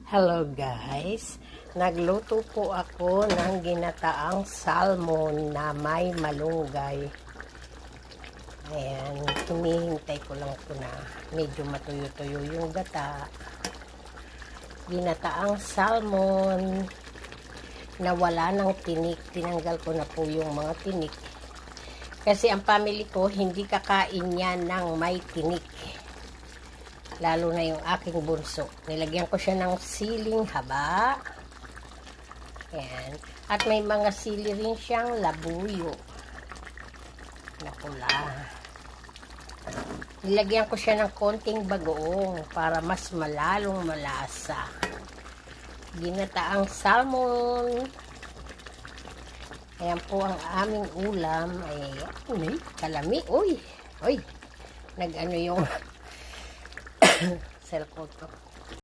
Hello guys, nagluto po ako ng ginataang salmon na may malunggay. Ayan, hinihintay ko lang po na medyo matuyo-tuyo yung gata. Ginataang salmon na wala ng tinik. Tinanggal ko na po yung mga tinik. Kasi ang family ko hindi kakain yan ng may tinik. Lalo na yung aking bunso. Nilagyan ko siya ng siling haba. Ayan. At may mga sili rin siyang labuyo na pula. Nilagyan ko siya ng konting bagoong para mas malalong malasa. Ginataang salmon. Ayan po ang aming ulam. Ay, kalami. Uy! Uy! Nag-ano yung cellphone ko.